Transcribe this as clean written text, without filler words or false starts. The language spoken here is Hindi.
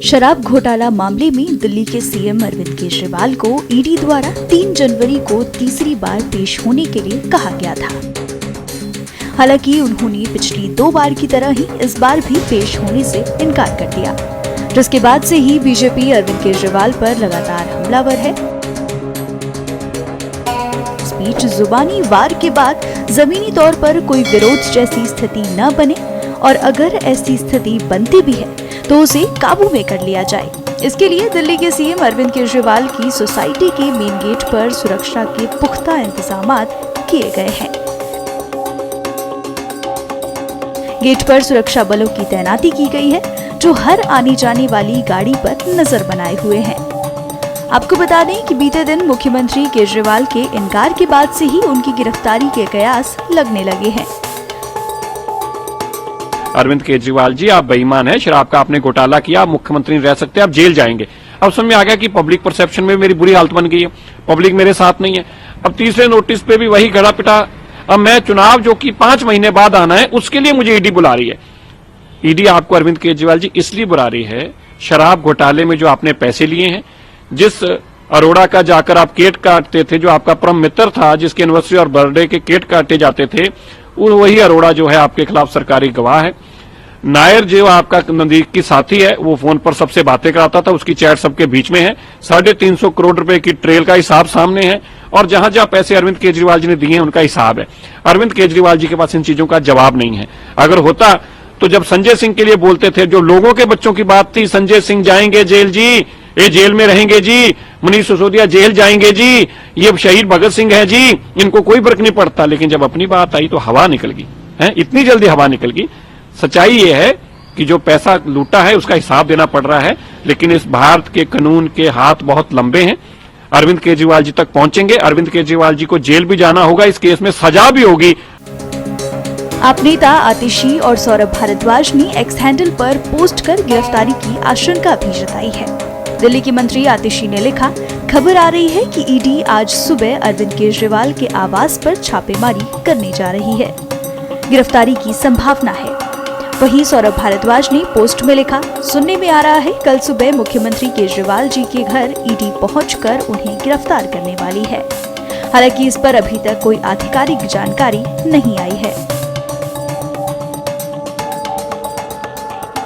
शराब घोटाला मामले में दिल्ली के सीएम अरविंद केजरीवाल को ईडी द्वारा 3 जनवरी को तीसरी बार पेश होने के लिए कहा गया था। हालांकि उन्होंने पिछली 2 बार की तरह ही इस बार भी पेश होने से इनकार कर दिया, जिसके बाद से ही बीजेपी अरविंद केजरीवाल पर लगातार हमलावर है। इस बीच जुबानी वार के बाद जमीनी तौर पर कोई विरोध जैसी स्थिति न बने और अगर ऐसी स्थिति बनती भी है तो उसे काबू में कर लिया जाए। इसके लिए दिल्ली के सीएम अरविंद केजरीवाल की सोसाइटी के मेन गेट पर सुरक्षा के पुख्ता इंतजाम किए गए हैं। गेट पर सुरक्षा बलों की तैनाती की गई है, जो हर आने जाने वाली गाड़ी पर नजर बनाए हुए हैं। आपको बता दें कि बीते दिन मुख्यमंत्री केजरीवाल के इनकार के बाद से ही उनकी गिरफ्तारी के कयास लगने लगे हैं। अरविंद केजरीवाल जी, आप बेईमान हैं, शराब का आपने घोटाला किया, आप मुख्यमंत्री नहीं रह सकते, आप जेल जाएंगे। अब समझ में आ गया कि पब्लिक परसेप्शन में मेरी बुरी हालत बन गई है, पब्लिक मेरे साथ नहीं है। अब तीसरे नोटिस पे भी वही गड़ा पिटा। अब मैं चुनाव जो कि 5 महीने बाद आना है, उसके लिए मुझे ईडी बुला रही है। ईडी आपको अरविंद केजरीवाल जी इसलिए बुला रही है, शराब घोटाले में जो आपने पैसे लिए हैं, जिस अरोड़ा का जाकर आप केक काटते थे, जो आपका परम मित्र था, जिसके एनिवर्सरी और बर्थडे के केक काटे जाते थे, वही अरोड़ा जो है आपके खिलाफ सरकारी गवाह है। नायर जो आपका नजदीकी साथी है, वो फोन पर सबसे बातें कराता था, उसकी चैट सबके बीच में है। 350 करोड़ रुपए की ट्रेल का हिसाब सामने है और जहां जहां पैसे अरविंद केजरीवाल जी ने दिए हैं उनका हिसाब है। अरविंद केजरीवाल जी के पास इन चीजों का जवाब नहीं है। अगर होता तो जब संजय सिंह के लिए बोलते थे, जो लोगों के बच्चों की बात थी, संजय सिंह जाएंगे जेल जी, ये जेल में रहेंगे जी, मनीष सिसोदिया जेल जाएंगे जी, ये शहीद भगत सिंह है जी, इनको कोई फर्क नहीं पड़ता। लेकिन जब अपनी बात आई तो हवा निकल गई है, इतनी जल्दी हवा निकल गई। सच्चाई ये है कि जो पैसा लूटा है उसका हिसाब देना पड़ रहा है, लेकिन इस भारत के कानून के हाथ बहुत लंबे हैं। अरविंद केजरीवाल जी तक पहुंचेंगे, अरविंद केजरीवाल जी को जेल भी जाना होगा, इस केस में सजा भी होगी। आप नेता आतिशी और सौरभ भारद्वाज ने एक्स हैंडल पर पोस्ट कर गिरफ्तारी की आशंका भी जताई है। दिल्ली के मंत्री आतिशी ने लिखा, खबर आ रही है कि ईडी आज सुबह अरविंद केजरीवाल के आवास पर छापेमारी करने जा रही है, गिरफ्तारी की संभावना है। वहीं सौरभ भारद्वाज ने पोस्ट में लिखा, सुनने में आ रहा है कल सुबह मुख्यमंत्री केजरीवाल जी के घर ईडी पहुंचकर उन्हें गिरफ्तार करने वाली है। हालांकि इस पर अभी तक कोई आधिकारिक जानकारी नहीं आई है।